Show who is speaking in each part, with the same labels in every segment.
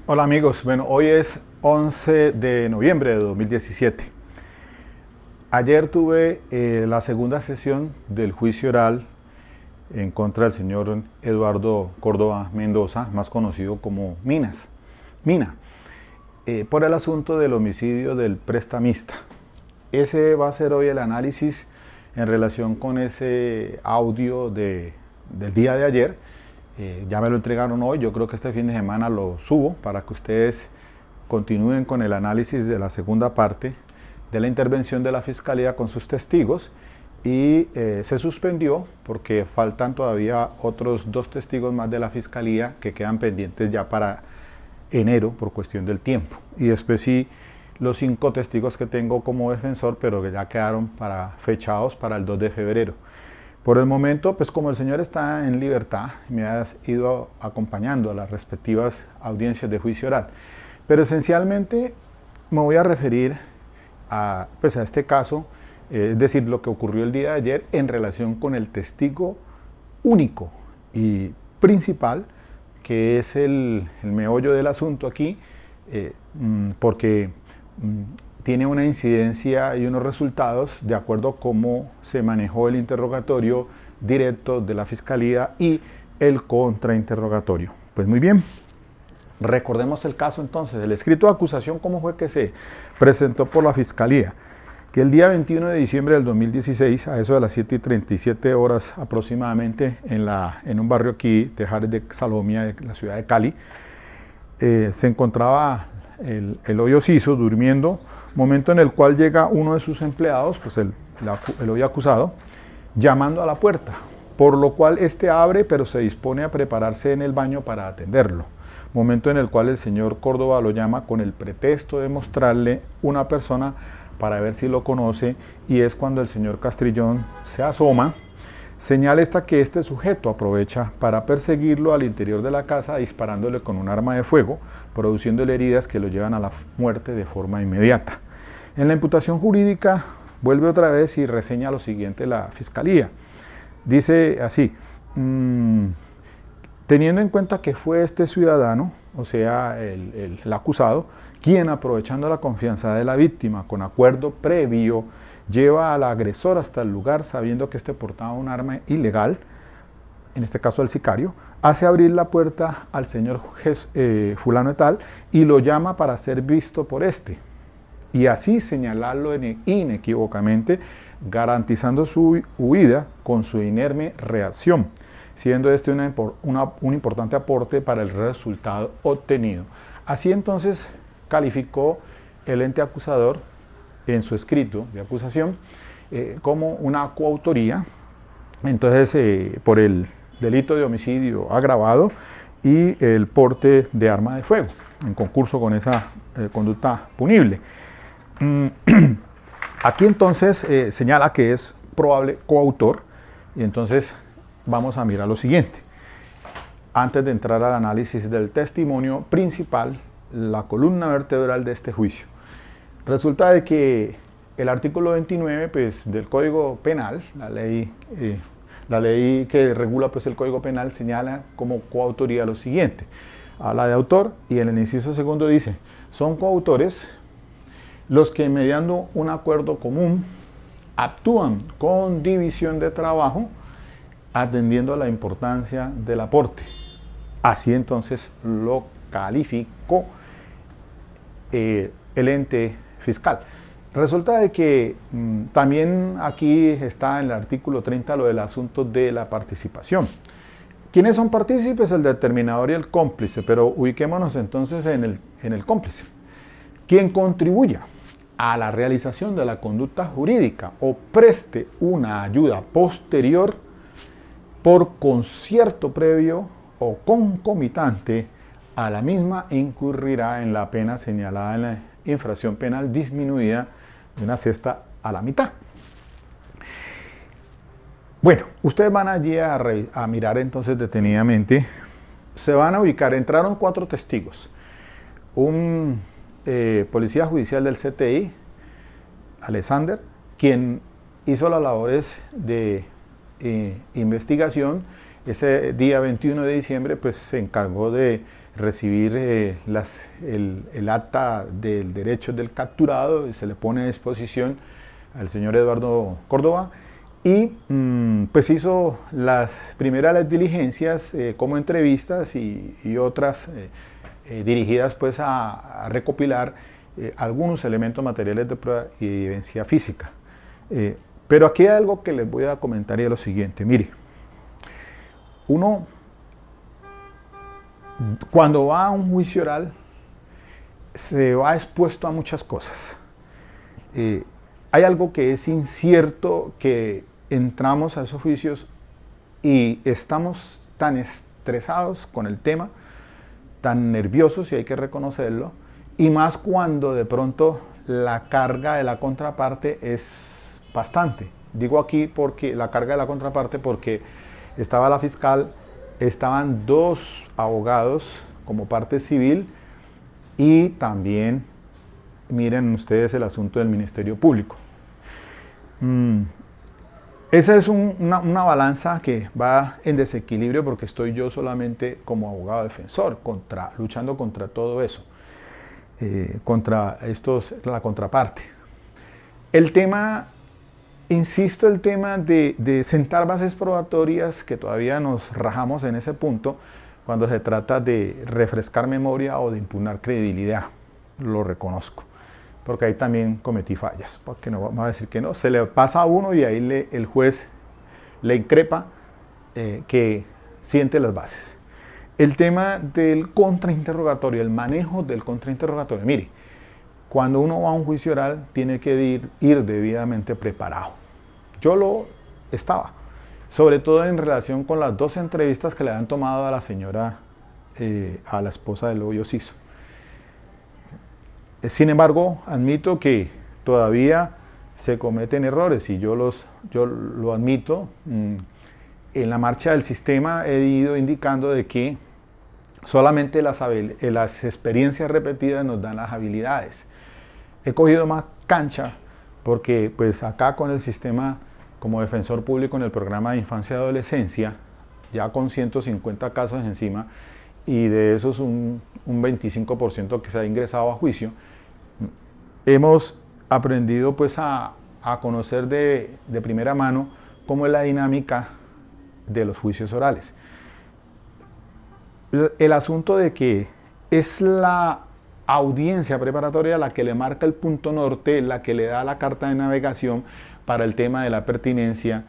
Speaker 1: Hola amigos, bueno, hoy es 11 de noviembre de 2017. Ayer tuve la segunda sesión del juicio oral en contra del señor Eduardo Córdoba Mendoza, más conocido como Mina, por el asunto del homicidio del prestamista. Ese va a ser hoy el análisis en relación con ese audio del día de ayer. Ya me lo entregaron hoy, yo creo que este fin de semana lo subo para que ustedes continúen con el análisis de la segunda parte de la intervención de la Fiscalía con sus testigos y se suspendió porque faltan todavía otros 2 testigos más de la Fiscalía que quedan pendientes ya para enero por cuestión del tiempo, y después sí los 5 testigos que tengo como defensor, pero que ya quedaron fechados para el 2 de febrero. Por el momento, pues como el señor está en libertad, me ha ido acompañando a las respectivas audiencias de juicio oral. Pero esencialmente me voy a referir a este caso, es decir, lo que ocurrió el día de ayer en relación con el testigo único y principal, que es el meollo del asunto aquí, porque tiene una incidencia y unos resultados de acuerdo a cómo se manejó el interrogatorio directo de la Fiscalía y el contrainterrogatorio. Pues muy bien, recordemos el caso entonces. El escrito de acusación, ¿cómo fue que se presentó por la Fiscalía? Que el día 21 de diciembre del 2016, a eso de las 7:37 horas aproximadamente, en un barrio aquí, Tejares de Salomia, de la ciudad de Cali, se encontraba el hoyo Siso durmiendo, momento en el cual llega uno de sus empleados, pues el hoy acusado, llamando a la puerta, por lo cual este abre, pero se dispone a prepararse en el baño para atenderlo. Momento en el cual el señor Córdoba lo llama con el pretexto de mostrarle una persona para ver si lo conoce, y es cuando el señor Castrillón se asoma. Señala esta que este sujeto aprovecha para perseguirlo al interior de la casa disparándole con un arma de fuego, produciéndole heridas que lo llevan a la muerte de forma inmediata. En la imputación jurídica vuelve otra vez y reseña lo siguiente la Fiscalía. Dice así: teniendo en cuenta que fue este ciudadano, o sea, el acusado, quien, aprovechando la confianza de la víctima con acuerdo previo, lleva al agresor hasta el lugar sabiendo que éste portaba un arma ilegal, en este caso al sicario, hace abrir la puerta al señor fulano de tal y lo llama para ser visto por este, y así señalarlo inequívocamente, garantizando su huida con su inerme reacción, siendo este un importante aporte para el resultado obtenido. Así entonces calificó el ente acusador en su escrito de acusación como una coautoría, entonces por el delito de homicidio agravado y el porte de arma de fuego, en concurso con esa conducta punible. Aquí entonces señala que es probable coautor, y entonces vamos a mirar lo siguiente. Antes de entrar al análisis del testimonio principal, la columna vertebral de este juicio. Resulta de que el artículo 29 pues, del Código Penal, la ley que regula pues, el Código Penal, señala como coautoría lo siguiente. Habla de autor y en el inciso segundo dice: son coautores los que, mediando un acuerdo común, actúan con división de trabajo, atendiendo a la importancia del aporte. Así entonces lo calificó el ente fiscal. Resulta de que también aquí está en el artículo 30 lo del asunto de la participación. ¿Quiénes son partícipes? El determinador y el cómplice, pero ubiquémonos entonces en el cómplice. Quien contribuya a la realización de la conducta jurídica o preste una ayuda posterior por concierto previo o concomitante a la misma, incurrirá en la pena señalada en la infracción penal disminuida de una sexta a la mitad. Bueno, ustedes van allí a mirar entonces detenidamente. Se van a ubicar, entraron 4 testigos. Un policía judicial del CTI, Alexander, quien hizo las labores de investigación. Ese día 21 de diciembre pues se encargó de recibir el acta del derecho del capturado y se le pone a disposición al señor Eduardo Córdoba y pues hizo las primeras diligencias como entrevistas y otras dirigidas pues a recopilar algunos elementos materiales de prueba y evidencia física. Pero aquí hay algo que les voy a comentar y es lo siguiente, mire, uno cuando va a un juicio oral se va expuesto a muchas cosas. Hay algo que es incierto, que entramos a esos juicios y estamos tan estresados con el tema, tan nerviosos, y hay que reconocerlo, y más cuando de pronto la carga de la contraparte es bastante. Digo aquí porque la carga de la contraparte porque estaba la fiscal, estaban dos abogados como parte civil y también, miren ustedes el asunto del Ministerio Público. Esa es una balanza que va en desequilibrio porque estoy yo solamente como abogado defensor, luchando contra todo eso, contra la contraparte. El tema, insisto, el tema de sentar bases probatorias, que todavía nos rajamos en ese punto cuando se trata de refrescar memoria o de impugnar credibilidad, lo reconozco, porque ahí también cometí fallas, porque no vamos a decir que no, se le pasa a uno y ahí el juez le increpa que siente las bases. El tema del contrainterrogatorio, el manejo del contrainterrogatorio, mire, cuando uno va a un juicio oral tiene que ir debidamente preparado. Yo lo estaba, sobre todo en relación con las dos entrevistas que le han tomado a la señora, a la esposa del Lobo Siso. Sin embargo, admito que todavía se cometen errores y yo lo admito. En la marcha del sistema he ido indicando de que solamente las experiencias repetidas nos dan las habilidades. He cogido más cancha porque pues acá con el sistema como defensor público en el programa de infancia y adolescencia, ya con 150 casos encima, y de esos un 25% que se ha ingresado a juicio, hemos aprendido pues a conocer de primera mano cómo es la dinámica de los juicios orales. El asunto de que es la audiencia preparatoria la que le marca el punto norte, la que le da la carta de navegación para el tema de la pertinencia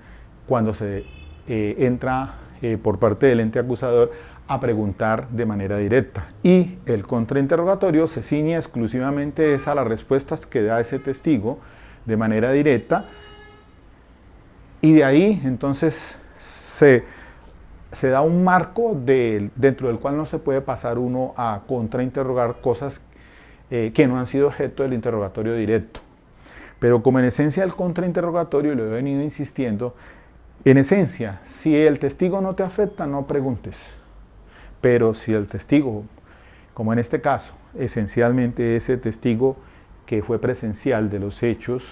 Speaker 1: cuando se entra por parte del ente acusador a preguntar de manera directa. Y el contrainterrogatorio se ciñe exclusivamente a las respuestas que da ese testigo de manera directa, y de ahí entonces se da un marco dentro del cual no se puede pasar uno a contrainterrogar cosas que no han sido objeto del interrogatorio directo. Pero como en esencia el contrainterrogatorio, lo he venido insistiendo, en esencia, si el testigo no te afecta, no preguntes. Pero si el testigo, como en este caso, esencialmente ese testigo que fue presencial de los hechos,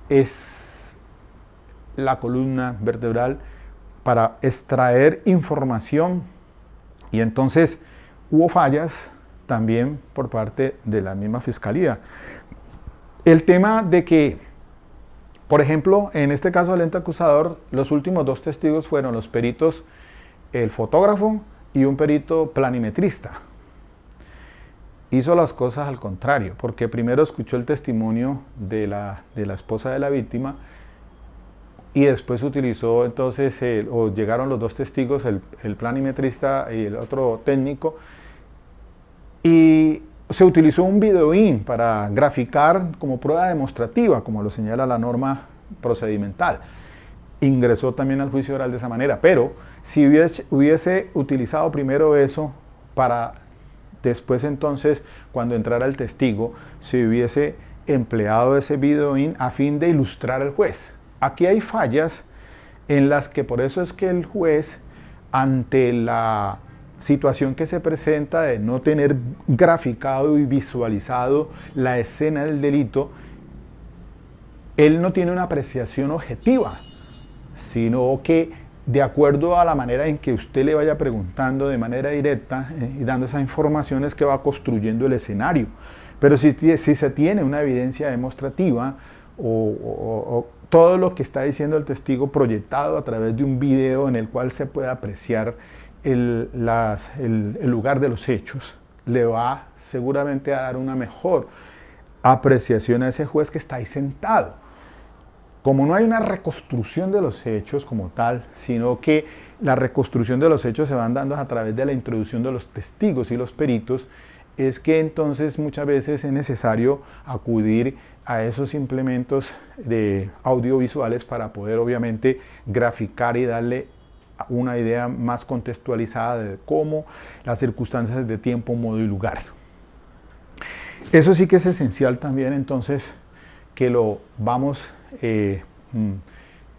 Speaker 1: es la columna vertebral para extraer información, y entonces hubo fallas también por parte de la misma fiscalía. El tema de que, por ejemplo, en este caso del ente acusador, los últimos dos testigos fueron los peritos, el fotógrafo y un perito planimetrista. Hizo las cosas al contrario, porque primero escuchó el testimonio de la esposa de la víctima y después utilizó entonces, llegaron los dos testigos, el planimetrista y el otro técnico, y se utilizó un videoin para graficar como prueba demostrativa, como lo señala la norma procedimental. Ingresó también al juicio oral de esa manera, pero si hubiese utilizado primero eso para después entonces, cuando entrara el testigo, se hubiese empleado ese videoin a fin de ilustrar al juez. Aquí hay fallas en las que por eso es que el juez, ante la situación que se presenta de no tener graficado y visualizado la escena del delito, él no tiene una apreciación objetiva, sino que de acuerdo a la manera en que usted le vaya preguntando de manera directa y dando esas informaciones que va construyendo el escenario. Pero si se tiene una evidencia demostrativa o todo lo que está diciendo el testigo proyectado a través de un video en el cual se puede apreciar el lugar de los hechos, le va seguramente a dar una mejor apreciación a ese juez que está ahí sentado. Como no hay una reconstrucción de los hechos como tal, sino que la reconstrucción de los hechos se van dando a través de la introducción de los testigos y los peritos, es que entonces muchas veces es necesario acudir a esos implementos de audiovisuales para poder obviamente graficar y darle una idea más contextualizada de cómo las circunstancias de tiempo, modo y lugar. Eso sí que es esencial también entonces que lo vamos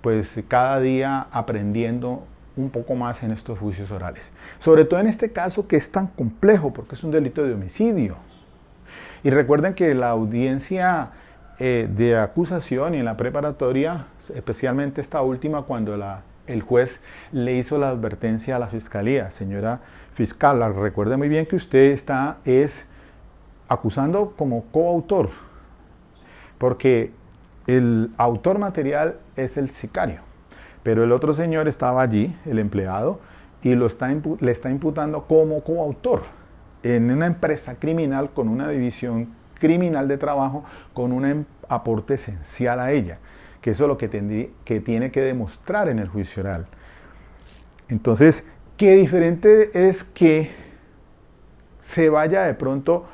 Speaker 1: pues cada día aprendiendo un poco más en estos juicios orales. Sobre todo en este caso que es tan complejo porque es un delito de homicidio. Y recuerden que la audiencia de acusación y en la preparatoria, especialmente esta última cuando el juez le hizo la advertencia a la fiscalía, señora fiscal, recuerde muy bien que usted está acusando como coautor, porque el autor material es el sicario, pero el otro señor estaba allí, el empleado, y le está imputando como coautor en una empresa criminal con una división criminal de trabajo con un aporte esencial a ella, que eso es lo que tiene que demostrar en el juicio oral. Entonces, qué diferente es que se vaya de pronto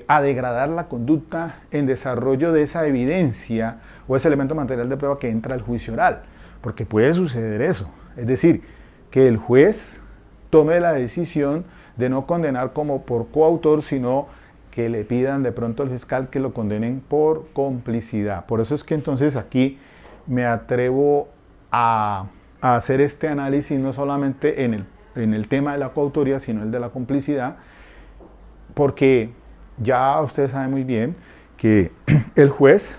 Speaker 1: a degradar la conducta en desarrollo de esa evidencia o ese elemento material de prueba que entra al juicio oral, porque puede suceder eso, es decir, que el juez tome la decisión de no condenar como por coautor, sino que le pidan de pronto al fiscal que lo condenen por complicidad. Por eso es que entonces aquí me atrevo a hacer este análisis no solamente en el tema de la coautoría, sino el de la complicidad, porque ya ustedes saben muy bien que el juez,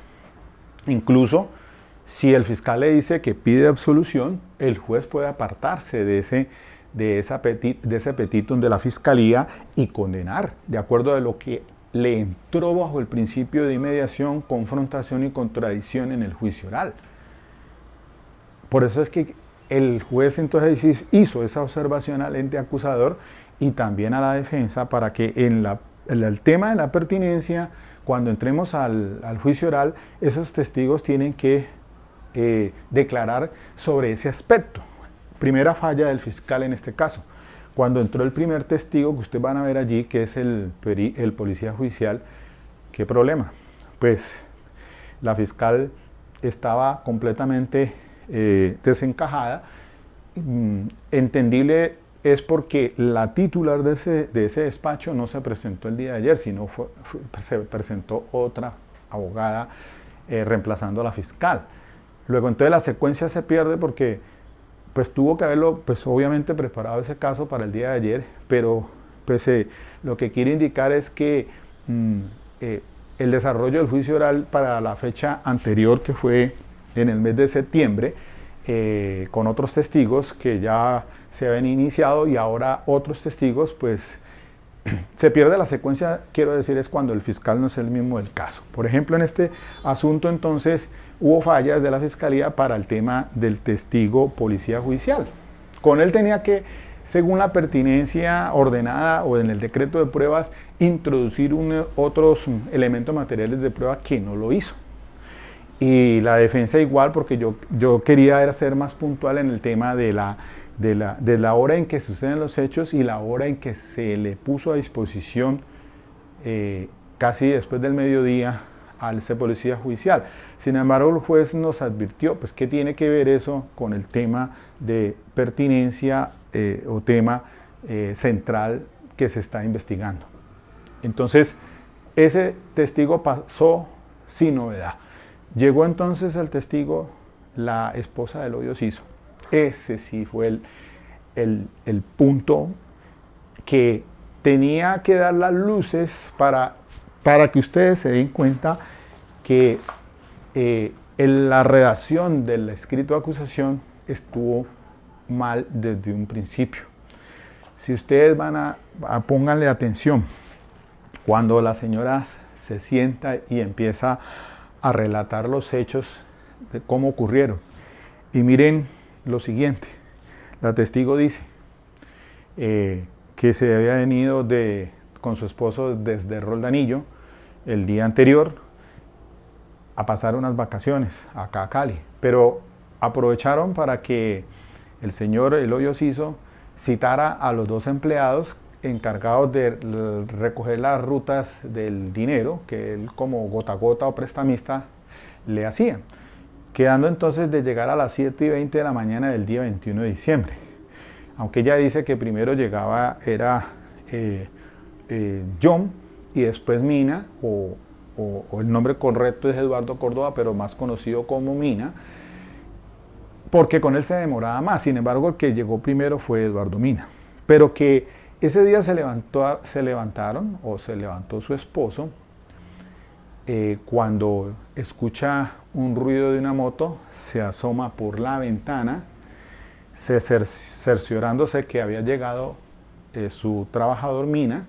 Speaker 1: incluso si el fiscal le dice que pide absolución, el juez puede apartarse de ese petitum de la fiscalía y condenar, de acuerdo a lo que le entró bajo el principio de inmediación, confrontación y contradicción en el juicio oral. Por eso es que el juez entonces hizo esa observación al ente acusador y también a la defensa para que en el tema de la pertinencia, cuando entremos al juicio oral, esos testigos tienen que declarar sobre ese aspecto. Primera falla del fiscal en este caso. Cuando entró el primer testigo que ustedes van a ver allí, que es el policía judicial, ¿qué problema? Pues la fiscal estaba completamente desencajada. Entendible es porque la titular de ese despacho no se presentó el día de ayer, sino se presentó otra abogada reemplazando a la fiscal. Luego entonces la secuencia se pierde porque pues tuvo que haberlo pues obviamente preparado ese caso para el día de ayer, pero pues lo que quiere indicar es que el desarrollo del juicio oral para la fecha anterior, que fue en el mes de septiembre, con otros testigos que ya se habían iniciado y ahora otros testigos, pues se pierde la secuencia, quiero decir, es cuando el fiscal no es el mismo del caso. Por ejemplo, en este asunto entonces hubo fallas de la fiscalía para el tema del testigo policía judicial. Con él tenía que, según la pertinencia ordenada o en el decreto de pruebas, introducir otros elementos materiales de prueba que no lo hizo. Y la defensa igual, porque yo quería ser más puntual en el tema de la hora en que suceden los hechos y la hora en que se le puso a disposición casi después del mediodía al policía judicial. Sin embargo, el juez nos advirtió, pues, ¿qué tiene que ver eso con el tema de pertinencia o tema central que se está investigando? Entonces, ese testigo pasó sin novedad. Llegó entonces el testigo, la esposa del odio Ciso. Ese sí fue el punto que tenía que dar las luces para que ustedes se den cuenta que en la redacción del escrito de acusación estuvo mal desde un principio. Si ustedes pónganle atención, cuando la señora se sienta y empieza a relatar los hechos de cómo ocurrieron. Y miren lo siguiente, la testigo dice que se había venido con su esposo desde Roldanillo el día anterior a pasar unas vacaciones acá a Cali, pero aprovecharon para que el señor Eloy Siso citara a los dos empleados encargados de recoger las rutas del dinero que él como gota a gota o prestamista le hacía, quedando entonces de llegar a las 7:20 de la mañana del día 21 de diciembre. Aunque ella dice que primero llegaba era John y después Mina, o el nombre correcto es Eduardo Córdoba, pero más conocido como Mina, porque con él se demoraba más. Sin embargo, el que llegó primero fue Eduardo Mina. Pero que ese día se levantó su esposo cuando escucha un ruido de una moto, se asoma por la ventana, cerciorándose que había llegado su trabajador Mina,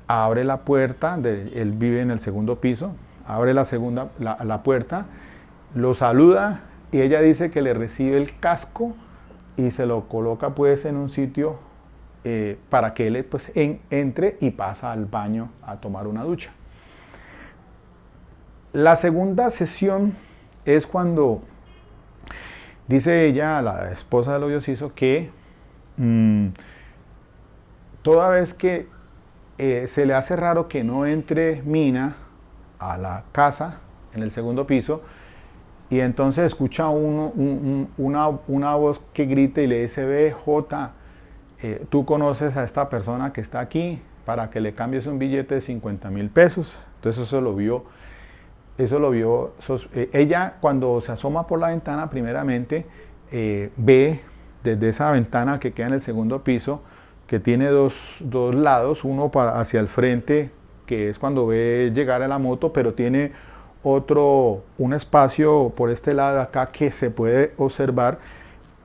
Speaker 1: abre la puerta, él vive en el segundo piso, abre la puerta, lo saluda y ella dice que le recibe el casco y se lo coloca pues en un sitio para que él pues entre y pasa al baño a tomar una ducha. La segunda sesión es cuando dice ella, la esposa de Eloy Siso, que toda vez que se le hace raro que no entre Mina a la casa en el segundo piso, y entonces escucha una voz que grita y le dice: BJ, tú conoces a esta persona que está aquí para que le cambies un billete de 50,000 pesos. Entonces eso lo vio. Ella, cuando se asoma por la ventana, primeramente ve desde esa ventana que queda en el segundo piso, que tiene dos lados, uno hacia el frente, que es cuando ve llegar a la moto, pero tiene un espacio por este lado de acá que se puede observar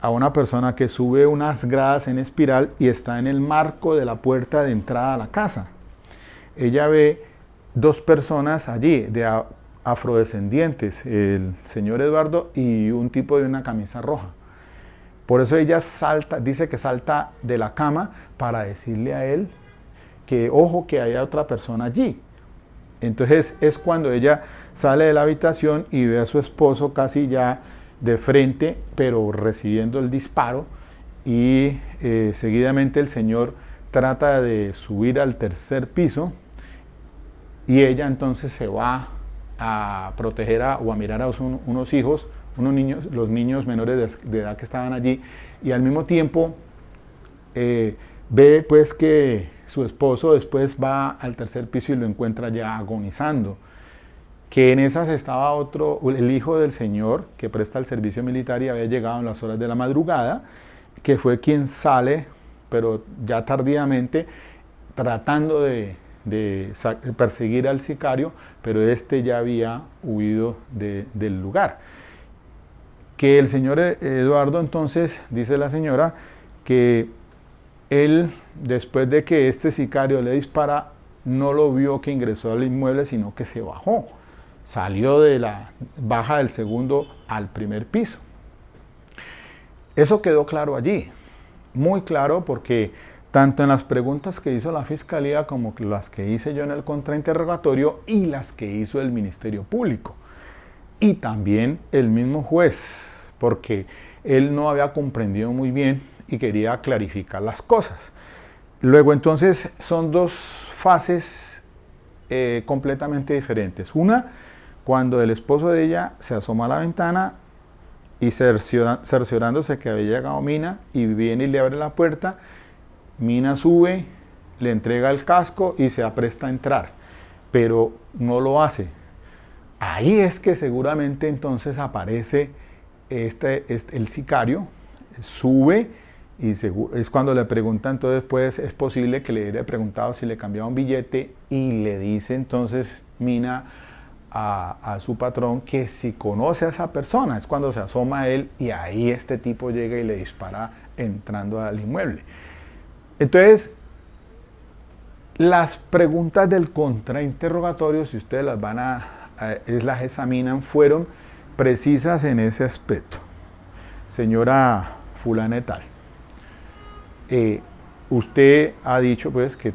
Speaker 1: a una persona que sube unas gradas en espiral y está en el marco de la puerta de entrada a la casa. Ella ve dos personas allí, afrodescendientes, el señor Eduardo y un tipo de una camisa roja. Por eso ella dice que salta de la cama para decirle a él que ojo, que haya otra persona allí. Entonces es cuando ella sale de la habitación y ve a su esposo casi ya de frente, pero recibiendo el disparo, y seguidamente el señor trata de subir al tercer piso y ella entonces se va a proteger o a mirar a unos hijos, los niños menores de edad que estaban allí, y al mismo tiempo ve pues que su esposo después va al tercer piso y lo encuentra ya agonizando, que en esas estaba el hijo del señor que presta el servicio militar y había llegado en las horas de la madrugada, que fue quien sale, pero ya tardíamente, tratando de perseguir al sicario, pero este ya había huido del lugar. Que el señor Eduardo entonces, dice la señora, que él, después de que este sicario le dispara, no lo vio que ingresó al inmueble, sino que se bajó. Salió baja del segundo al primer piso. Eso quedó claro allí, muy claro, porque tanto en las preguntas que hizo la Fiscalía como las que hice yo en el contrainterrogatorio y las que hizo el Ministerio Público. Y también el mismo juez, porque él no había comprendido muy bien y quería clarificar las cosas. Luego entonces son dos fases completamente diferentes. Una, cuando el esposo de ella se asoma a la ventana y cerciorándose que había llegado Mina, y viene y le abre la puerta, Mina sube, le entrega el casco y se apresta a entrar, pero no lo hace. Ahí es que seguramente entonces aparece el sicario, sube, y es cuando le pregunta, entonces pues es posible que le haya preguntado si le cambiaba un billete, y le dice entonces Mina a su patrón que si conoce a esa persona. Es cuando se asoma a él y ahí este tipo llega y le dispara entrando al inmueble. Entonces, las preguntas del contrainterrogatorio, si ustedes las examinan, fueron precisas en ese aspecto. Señora fulana y tal, usted ha dicho pues que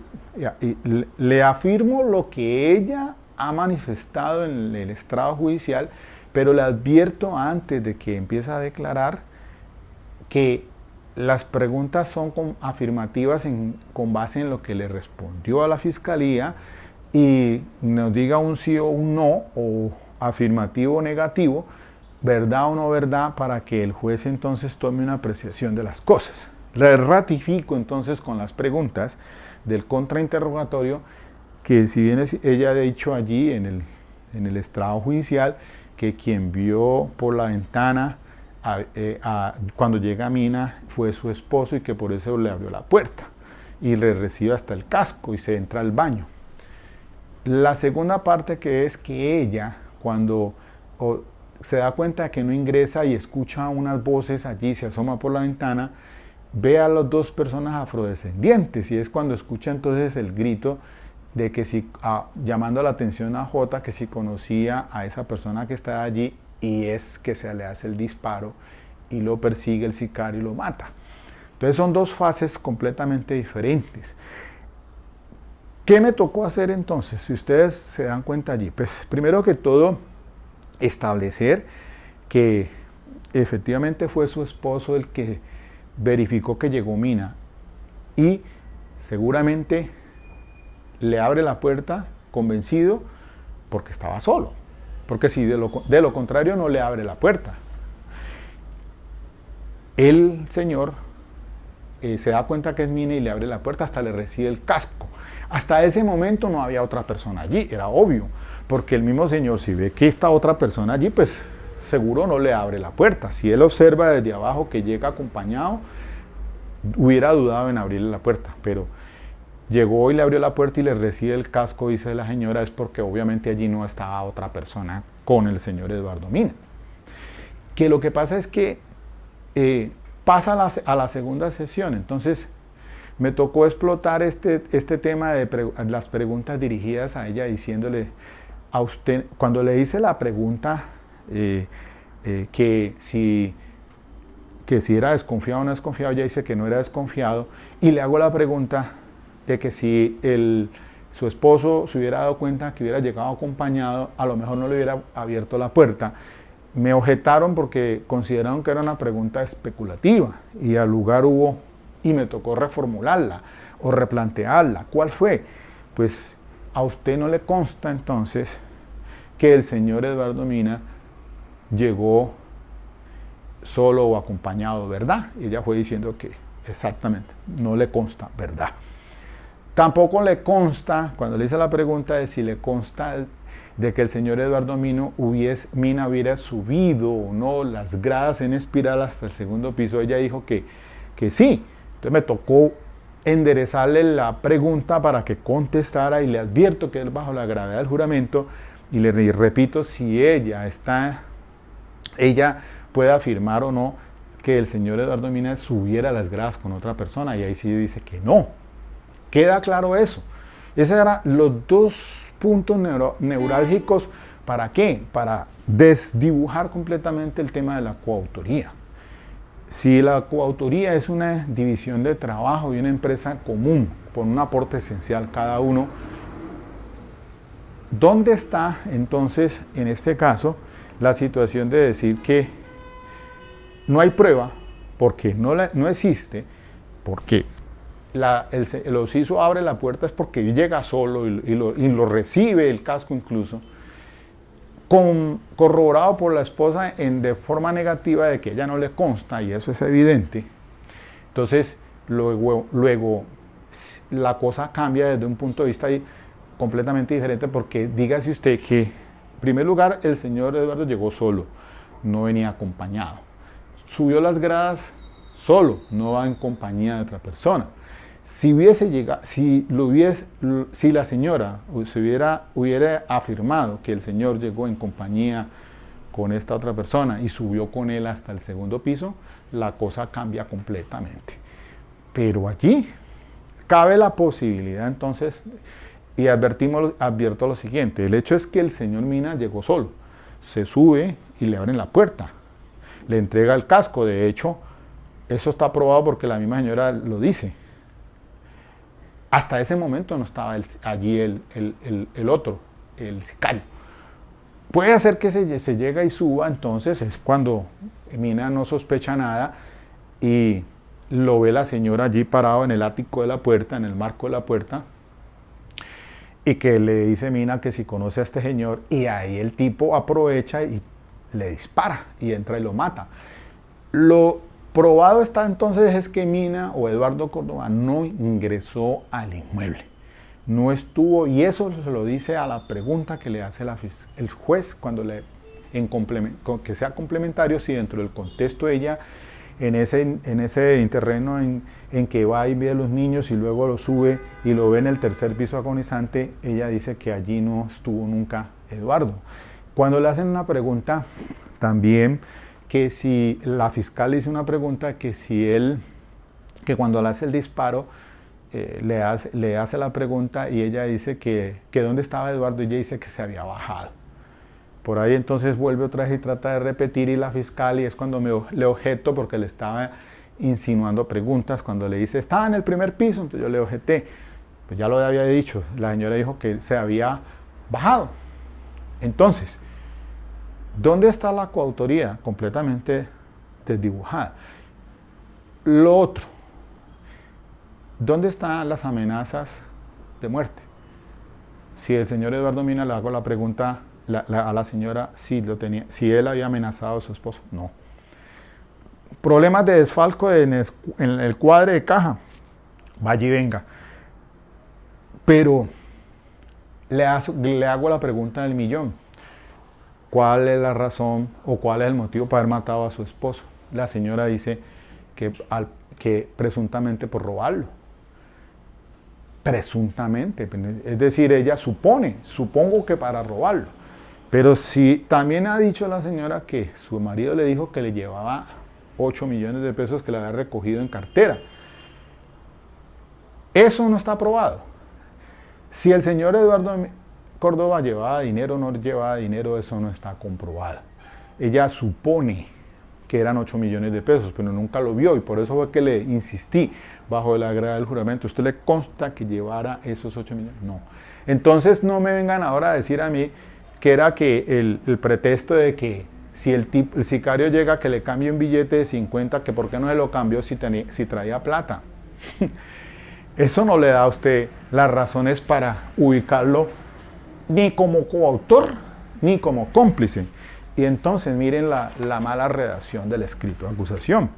Speaker 1: le afirmo lo que ella ha manifestado en el estrado judicial, pero le advierto antes de que empiece a declarar que las preguntas son afirmativas con base en lo que le respondió a la fiscalía y nos diga un sí o un no, o afirmativo o negativo, verdad o no verdad, para que el juez entonces tome una apreciación de las cosas. Le ratifico entonces con las preguntas del contrainterrogatorio que si bien ella ha dicho allí en el estrado judicial que quien vio por la ventana cuando llega a Mina fue su esposo y que por eso le abrió la puerta y le recibe hasta el casco y se entra al baño. La segunda parte, que es que ella cuando se da cuenta de que no ingresa y escucha unas voces allí, se asoma por la ventana, ve a las dos personas afrodescendientes y es cuando escucha entonces el grito de que si, llamando la atención a J, que si conocía a esa persona que está allí, y es que se le hace el disparo y lo persigue el sicario y lo mata. Entonces son dos fases completamente diferentes. ¿Qué me tocó hacer entonces? Si ustedes se dan cuenta allí, pues primero que todo establecer que efectivamente fue su esposo el que verificó que llegó Mina y seguramente le abre la puerta convencido porque estaba solo, porque si de lo contrario no le abre la puerta. El señor se da cuenta que es Mina y le abre la puerta, hasta le recibe el casco. Hasta ese momento no había otra persona allí, era obvio, porque el mismo señor, si ve que está otra persona allí, pues seguro no le abre la puerta. Si él observa desde abajo que llega acompañado, hubiera dudado en abrirle la puerta, pero llegó y le abrió la puerta y le recibe el casco, dice la señora, es porque obviamente allí no estaba otra persona con el señor Eduardo Mina. Que lo que pasa es que pasa a la segunda sesión, entonces me tocó explotar este tema de las preguntas dirigidas a ella, diciéndole a usted, cuando le hice la pregunta que si era desconfiado o no desconfiado, ella dice que no era desconfiado, y le hago la pregunta de que si su esposo se hubiera dado cuenta que hubiera llegado acompañado, a lo mejor no le hubiera abierto la puerta. Me objetaron porque consideraron que era una pregunta especulativa y al lugar y me tocó reformularla o replantearla. ¿Cuál fue? Pues a usted no le consta entonces que el señor Eduardo Mina llegó solo o acompañado, ¿verdad? Y ella fue diciendo que exactamente, no le consta, ¿verdad? Tampoco le consta, cuando le hice la pregunta de si le consta de que el señor Eduardo Mina hubiera subido o no las gradas en espiral hasta el segundo piso, ella dijo que sí. Entonces me tocó enderezarle la pregunta para que contestara y le advierto que es bajo la gravedad del juramento y le repito si ella puede afirmar o no que el señor Eduardo Mina subiera las gradas con otra persona, y ahí sí dice que no. Queda claro eso. Esos eran los dos puntos neurálgicos. ¿Para qué? Para desdibujar completamente el tema de la coautoría. Si la coautoría es una división de trabajo y una empresa común, con un aporte esencial cada uno, ¿dónde está entonces, en este caso, la situación de decir que no hay prueba, porque no existe, porque el occiso abre la puerta es porque llega solo y lo recibe el casco incluso, corroborado por la esposa de forma negativa de que ella no le consta, y eso es evidente? Entonces luego la cosa cambia desde un punto de vista completamente diferente, porque dígase usted que en primer lugar el señor Eduardo llegó solo, no venía acompañado, subió las gradas solo, no va en compañía de otra persona. Si la señora hubiera afirmado que el señor llegó en compañía con esta otra persona y subió con él hasta el segundo piso, la cosa cambia completamente. Pero allí cabe la posibilidad entonces, y advierto lo siguiente: el hecho es que el señor Mina llegó solo, se sube y le abren la puerta, le entrega el casco. De hecho, eso está probado porque la misma señora lo dice. Hasta ese momento no estaba allí el otro, el sicario. Puede ser que se llega y suba, entonces es cuando Mina no sospecha nada y lo ve la señora allí parado en el ático de la puerta, en el marco de la puerta, y que le dice Mina que si conoce a este señor, y ahí el tipo aprovecha y le dispara y entra y lo mata. Lo probado está entonces es que Mina o Eduardo Córdoba no ingresó al inmueble, no estuvo, y eso se lo dice a la pregunta que le hace el juez cuando que sea complementario, si dentro del contexto ella en ese terreno en que va y ve a los niños y luego lo sube y lo ve en el tercer piso agonizante, ella dice que allí no estuvo nunca Eduardo. Cuando le hacen una pregunta también, que si la fiscal hizo una pregunta, que cuando le hace el disparo, le hace la pregunta y ella dice que dónde estaba Eduardo, y ella dice que se había bajado. Por ahí entonces vuelve otra vez y trata de repetir, y la fiscal, y es cuando le objeto porque le estaba insinuando preguntas, cuando le dice, estaba en el primer piso, entonces yo le objeté, pues ya lo había dicho, la señora dijo que se había bajado. Entonces, ¿dónde está la coautoría? Completamente desdibujada. Lo otro, ¿dónde están las amenazas de muerte? Si el señor Eduardo Mina, le hago la pregunta a la señora si él había amenazado a su esposo. No. Problemas de desfalco en el cuadre de caja, vaya y venga. Pero le hago la pregunta del millón: ¿cuál es la razón o cuál es el motivo para haber matado a su esposo? La señora dice que presuntamente por robarlo. Presuntamente, es decir, ella supongo que para robarlo. Pero si también ha dicho la señora que su marido le dijo que le llevaba 8 millones de pesos que le había recogido en cartera. Eso no está probado. Si el señor Eduardo Córdoba llevaba dinero o no llevaba dinero, eso no está comprobado. Ella supone que eran 8 millones de pesos, pero nunca lo vio, y por eso fue que le insistí bajo el agrado del juramento: ¿usted le consta que llevara esos 8 millones? No. Entonces no me vengan ahora a decir a mí que era que el pretexto de que si el sicario llega, que le cambie un billete de 50, que por qué no se lo cambió si traía plata. Eso no le da a usted las razones para ubicarlo ni como coautor ni como cómplice. Y entonces miren la mala redacción del escrito de acusación.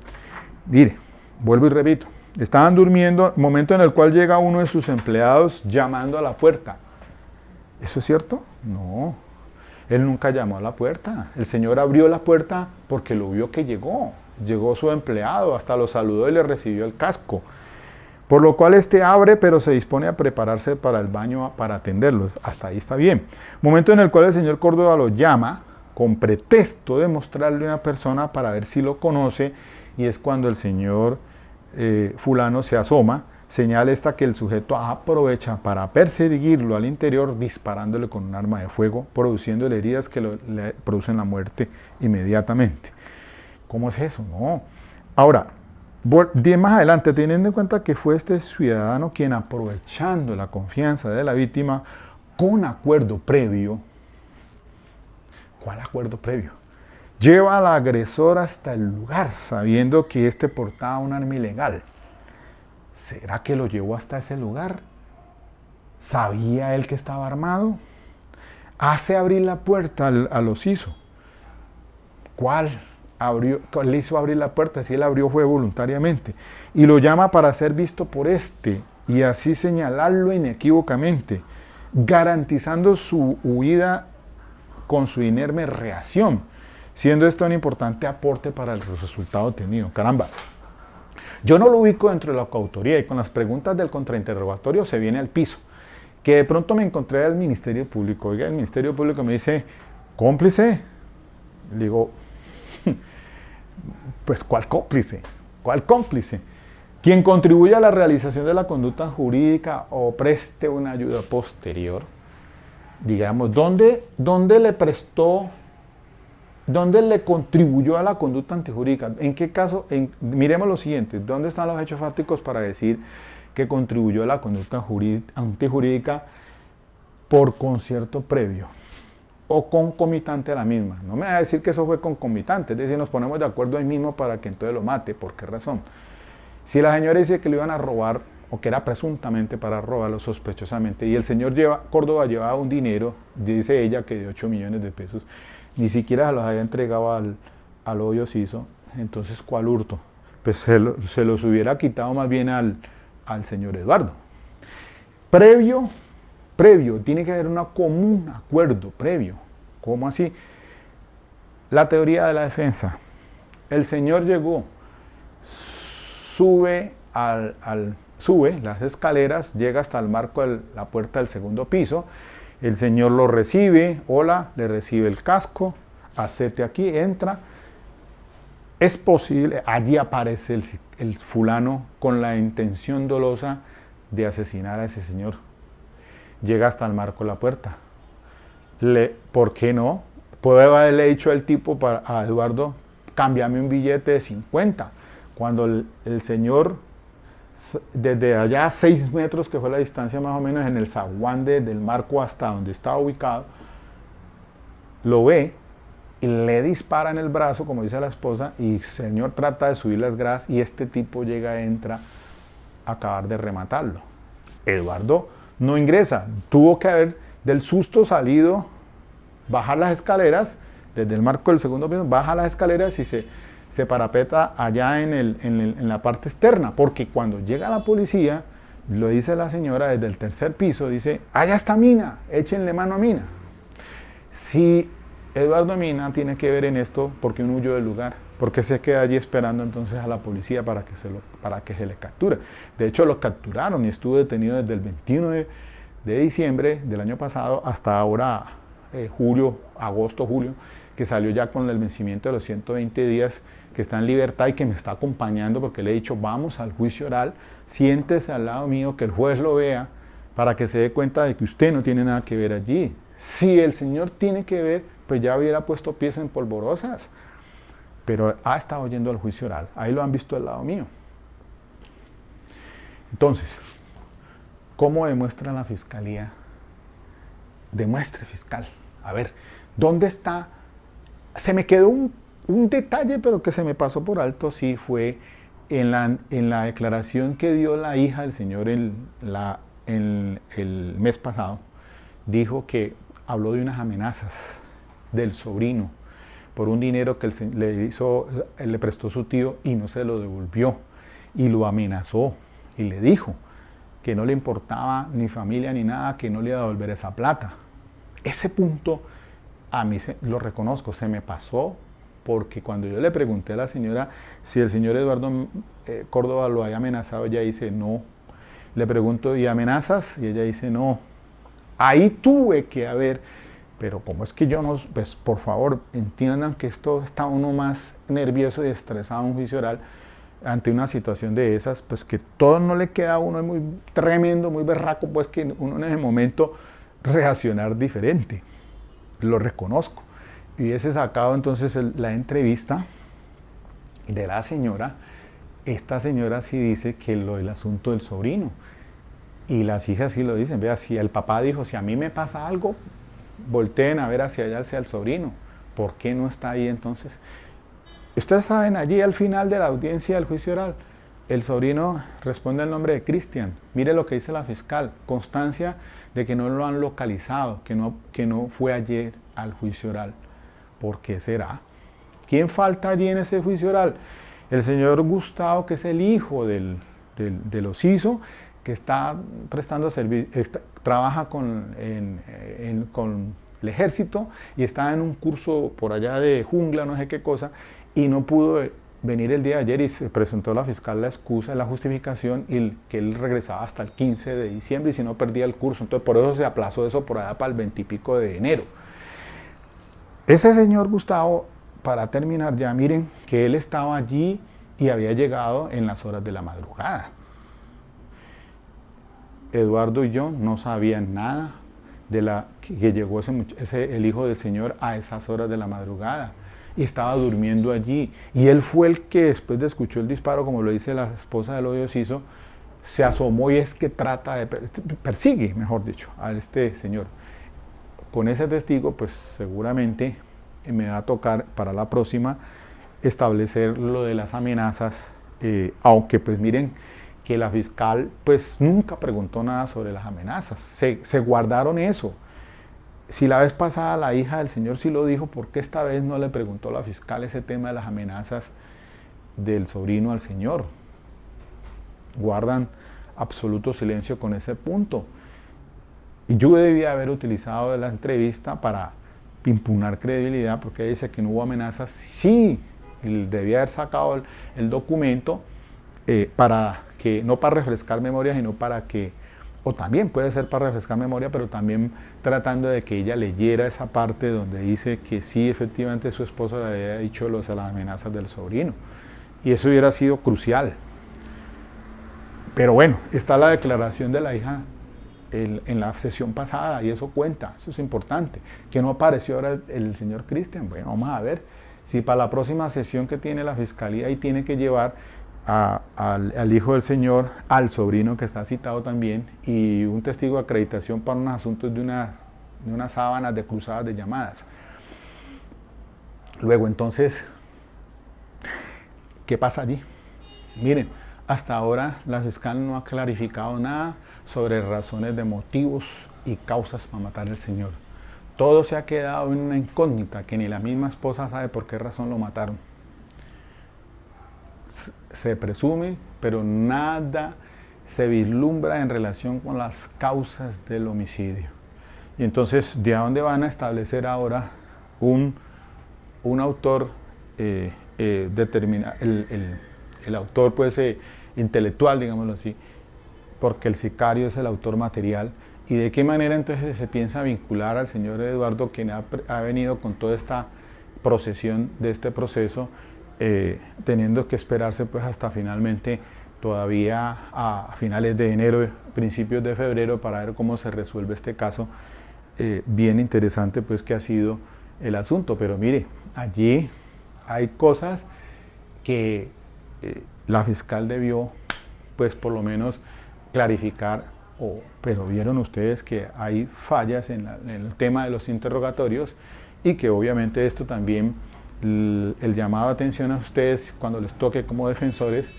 Speaker 1: Mire, vuelvo y repito: estaban durmiendo, momento en el cual llega uno de sus empleados llamando a la puerta. ¿Eso es cierto? No. Él nunca llamó a la puerta. El señor abrió la puerta porque lo vio que llegó. Llegó su empleado, hasta lo saludó y le recibió el casco. Por lo cual abre, pero se dispone a prepararse para el baño para atenderlos. Hasta ahí está bien. Momento en el cual el señor Córdoba lo llama con pretexto de mostrarle una persona para ver si lo conoce, y es cuando el señor fulano se asoma. Señal esta que el sujeto aprovecha para perseguirlo al interior, disparándole con un arma de fuego, produciéndole heridas que le producen la muerte inmediatamente. ¿Cómo es eso? No. Ahora, más adelante, teniendo en cuenta que fue este ciudadano quien, aprovechando la confianza de la víctima, con acuerdo previo. ¿Cuál acuerdo previo? Lleva al agresor hasta el lugar, sabiendo que éste portaba un arma ilegal. ¿Será que lo llevó hasta ese lugar? ¿Sabía él que estaba armado? Hace abrir la puerta a los hizo. ¿Cuál le hizo abrir la puerta? Si él abrió fue voluntariamente. Y lo llama para ser visto por y así señalarlo inequívocamente, garantizando su huida con su inerme reacción, siendo esto un importante aporte para el resultado obtenido. Caramba, Yo no lo ubico dentro de la coautoría y con las preguntas del contrainterrogatorio se viene al piso. Que de pronto me encontré al Ministerio Público. Oiga, el Ministerio Público me dice, cómplice. Le digo, pues ¿cuál cómplice? ¿Cuál cómplice? Quien contribuya a la realización de la conducta jurídica o preste una ayuda posterior. Digamos, ¿dónde le prestó, dónde le contribuyó a la conducta antijurídica? ¿En qué caso? Miremos lo siguiente, ¿dónde están los hechos fácticos para decir que contribuyó a la conducta antijurídica por concierto previo o concomitante a la misma? No me va a decir que eso fue concomitante, es decir, nos ponemos de acuerdo ahí mismo para que entonces lo mate. ¿Por qué razón? Si la señora dice que lo iban a robar o que era presuntamente para robarlo sospechosamente y el señor Córdoba llevaba un dinero, dice ella que de 8 millones de pesos, ni siquiera se los había entregado al hoyo Siso, entonces ¿cuál hurto? Pues se los hubiera quitado más bien al señor Eduardo. Previo, tiene que haber un común acuerdo previo. ¿Cómo así? La teoría de la defensa. El señor llegó, sube las escaleras, llega hasta el marco de la puerta del segundo piso, el señor lo recibe, hola, le recibe el casco, acete aquí, entra. Es posible, allí aparece el fulano con la intención dolosa de asesinar a ese señor. Llega hasta el marco de la puerta. ¿Por qué no? Puede haberle dicho al tipo a Eduardo, cámbiame un billete de 50. Cuando el señor, desde allá a 6 metros, que fue la distancia más o menos en el zaguán del marco hasta donde estaba ubicado, lo ve y le dispara en el brazo, como dice la esposa, y el señor trata de subir las gradas y este tipo entra a acabar de rematarlo. Eduardo no ingresa, tuvo que haber del susto salido, bajar las escaleras, desde el marco del segundo piso, baja las escaleras y se parapeta allá en la parte externa, porque cuando llega la policía, lo dice la señora desde el tercer piso, dice, allá está Mina, échenle mano a Mina. Si Eduardo Mina tiene que ver en esto, porque uno huyó del lugar, porque se queda allí esperando entonces a la policía para que se le capture. De hecho lo capturaron y estuvo detenido desde el 21 de diciembre del año pasado hasta ahora, agosto, julio, que salió ya con el vencimiento de los 120 días, que está en libertad y que me está acompañando porque le he dicho, vamos al juicio oral, siéntese al lado mío, que el juez lo vea, para que se dé cuenta de que usted no tiene nada que ver allí. Si el señor tiene que ver, pues ya hubiera puesto pies en polvorosas, pero ha estado yendo al juicio oral, ahí lo han visto al lado mío. Entonces, ¿cómo demuestra la fiscalía? Demuestre, fiscal. A ver, ¿dónde está? Se me quedó un detalle, pero que se me pasó por alto, sí, fue en la declaración que dio la hija del señor el mes pasado. Dijo que habló de unas amenazas del sobrino por un dinero que le prestó su tío y no se lo devolvió, y lo amenazó y le dijo que no le importaba ni familia ni nada, que no le iba a devolver esa plata. Ese punto a mí lo reconozco, se me pasó, porque cuando yo le pregunté a la señora si el señor Eduardo Córdoba lo había amenazado, ella dice no. Le pregunto, ¿y amenazas? Y ella dice no. Ahí tuve que haber, pero como es que yo no, pues por favor entiendan que esto está uno más nervioso y estresado en un juicio oral ante una situación de esas, pues que todo no le queda a uno, es muy tremendo, muy berraco, pues que uno en ese momento reaccionar diferente. Lo reconozco. Y hubiese sacado entonces la entrevista de la señora. Esta señora sí dice que el asunto del sobrino. Y las hijas sí lo dicen. Vea, si el papá dijo, si a mí me pasa algo, volteen a ver hacia allá, hacia el sobrino. ¿Por qué no está ahí entonces? Ustedes saben, allí al final de la audiencia del juicio oral, el sobrino responde el nombre de Cristian. Mire lo que dice la fiscal. Constancia de que no lo han localizado, que no fue ayer al juicio oral. ¿Por qué será? ¿Quién falta allí en ese juicio oral? El señor Gustavo, que es el hijo de los Siso, que está prestando servicio, trabaja con el ejército y está en un curso por allá de jungla, no sé qué cosa, y no pudo venir el día de ayer y se presentó la fiscal la excusa, la justificación y que él regresaba hasta el 15 de diciembre y si no perdía el curso. Entonces por eso se aplazó eso por allá para el 20 y pico de enero. Ese señor Gustavo, para terminar ya, miren que él estaba allí y había llegado en las horas de la madrugada. Eduardo y yo no sabían nada de que llegó el hijo del Señor a esas horas de la madrugada y estaba durmiendo allí. Y él fue el que después de escuchar el disparo, como lo dice la esposa del obisiso, se asomó y es que trata de, persigue, mejor dicho, a este señor. Con ese testigo, pues seguramente me va a tocar para la próxima establecer lo de las amenazas, aunque pues miren que la fiscal pues nunca preguntó nada sobre las amenazas, se guardaron eso. Si la vez pasada la hija del señor sí lo dijo, ¿por qué esta vez no le preguntó a la fiscal ese tema de las amenazas del sobrino al señor? Guardan absoluto silencio con ese punto. Y yo debía haber utilizado la entrevista para impugnar credibilidad, porque dice que no hubo amenazas. Sí, debía haber sacado el documento para que, no para refrescar memoria, sino para que, o también puede ser para refrescar memoria, pero también tratando de que ella leyera esa parte donde dice que sí, efectivamente su esposo le había dicho las amenazas del sobrino. Y eso hubiera sido crucial. Pero bueno, está la declaración de la hija en la sesión pasada y eso cuenta, eso es importante. Que no apareció ahora el señor Cristian. Bueno, vamos a ver si para la próxima sesión que tiene la fiscalía y tiene que llevar al hijo del señor, al sobrino que está citado también y un testigo de acreditación para unos asuntos de unas sábanas de cruzadas de llamadas. Luego entonces, ¿qué pasa allí? Miren, hasta ahora la fiscal no ha clarificado nada sobre razones de motivos y causas para matar al señor. Todo se ha quedado en una incógnita que ni la misma esposa sabe por qué razón lo mataron. Se presume, pero nada se vislumbra en relación con las causas del homicidio. Y entonces, ¿de dónde van a establecer ahora un autor determinado? El autor pues intelectual, digámoslo así, porque el sicario es el autor material. ¿Y de qué manera entonces se piensa vincular al señor Eduardo, quien ha venido con toda esta procesión de este proceso, teniendo que esperarse pues hasta finalmente todavía a finales de enero, principios de febrero, para ver cómo se resuelve este caso? Bien interesante pues que ha sido el asunto, pero mire, allí hay cosas que la fiscal debió pues por lo menos clarificar, pero vieron ustedes que hay fallas en el tema de los interrogatorios y que obviamente esto también, el llamado de atención a ustedes cuando les toque como defensores,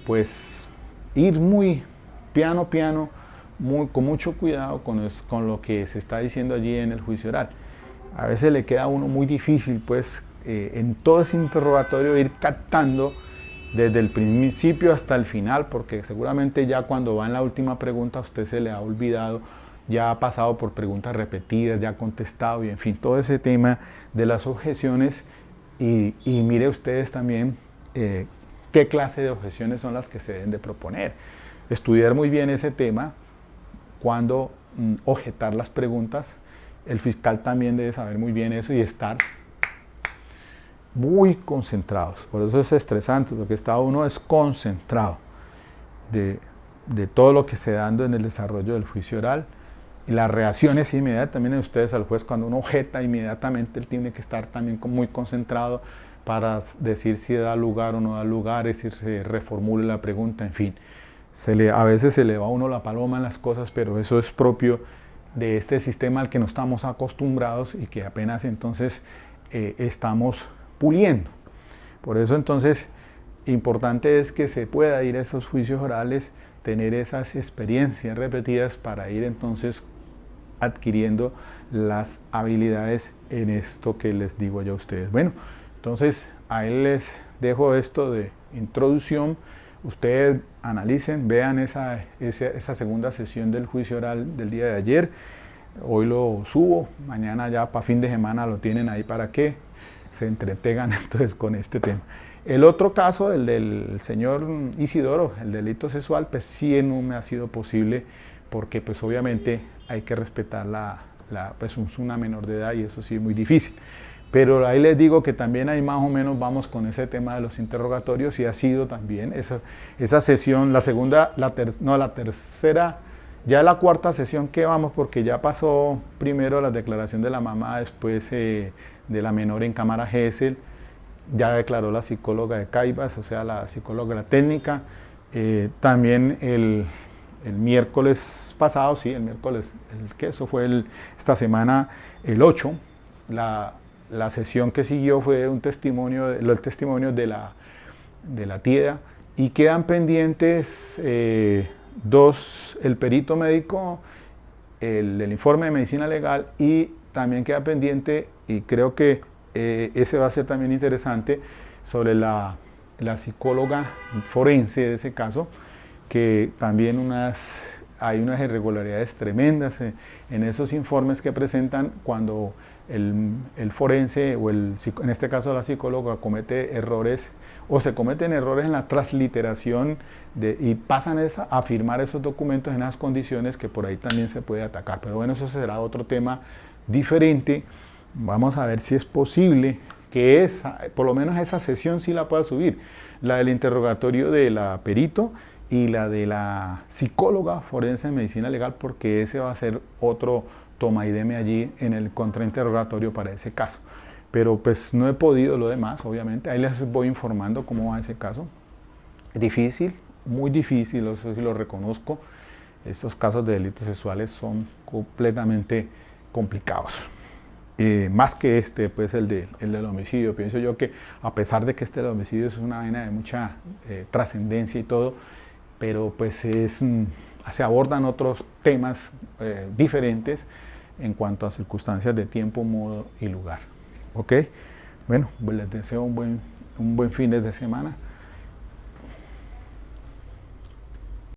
Speaker 1: pues ir muy piano, con mucho cuidado con lo que se está diciendo allí en el juicio oral. A veces le queda a uno muy difícil pues en todo ese interrogatorio ir captando desde el principio hasta el final, porque seguramente ya cuando va en la última pregunta a usted se le ha olvidado, ya ha pasado por preguntas repetidas, ya ha contestado y en fin, todo ese tema de las objeciones y mire ustedes también qué clase de objeciones son las que se deben de proponer. Estudiar muy bien ese tema, cuando objetar las preguntas, el fiscal también debe saber muy bien eso y estar muy concentrados. Por eso es estresante, porque está uno desconcentrado de todo lo que se da dando en el desarrollo del juicio oral. Y las reacciones inmediatas también de ustedes al juez, cuando uno objeta inmediatamente, él tiene que estar también muy concentrado para decir si da lugar o no da lugar, es decir, se reformule la pregunta, en fin. A veces se le va a uno la paloma en las cosas, pero eso es propio de este sistema al que no estamos acostumbrados y que apenas entonces estamos puliendo. Por eso entonces importante es que se pueda ir a esos juicios orales, tener esas experiencias repetidas para ir entonces adquiriendo las habilidades en esto que les digo yo a ustedes. Bueno, entonces ahí les dejo esto de introducción. Ustedes analicen, vean esa segunda sesión del juicio oral del día de ayer. Hoy lo subo, mañana ya para fin de semana lo tienen ahí para que se entretengan entonces con este tema. El otro caso, el del señor Isidoro, el delito sexual, pues sí no me ha sido posible porque pues obviamente hay que respetar pues es una menor de edad y eso sí es muy difícil. Pero ahí les digo que también ahí más o menos vamos con ese tema de los interrogatorios y ha sido también esa sesión, la tercera, ya la cuarta sesión que vamos porque ya pasó primero la declaración de la mamá, después de la menor en cámara Gesell, ya declaró la psicóloga de Caibas, o sea, la psicóloga de la técnica, también el miércoles pasado, sí, el miércoles, eso fue esta semana, el 8, la sesión que siguió fue el testimonio de la TIEDA y quedan pendientes dos, el perito médico, el informe de medicina legal y también queda pendiente, y creo que ese va a ser también interesante, sobre la psicóloga forense de ese caso, que también hay unas irregularidades tremendas en esos informes que presentan cuando el forense o en este caso la psicóloga comete errores o se cometen errores en la transliteración y pasan a firmar esos documentos en las condiciones que por ahí también se puede atacar. Pero bueno, eso será otro tema diferente. Vamos a ver si es posible que por lo menos esa sesión sí la pueda subir, la del interrogatorio de la perito y la de la psicóloga forense de medicina legal, porque ese va a ser otro toma y deme allí en el contrainterrogatorio para ese caso. Pero pues no he podido lo demás, obviamente, ahí les voy informando cómo va ese caso. Difícil, muy difícil, eso sí lo reconozco. Estos casos de delitos sexuales son completamente complicados. Más que pues el del homicidio. Pienso yo que a pesar de que el homicidio es una vaina de mucha trascendencia y todo, pero pues se abordan otros temas diferentes en cuanto a circunstancias de tiempo, modo y lugar. ¿Ok? Bueno, pues les deseo un buen fin de semana.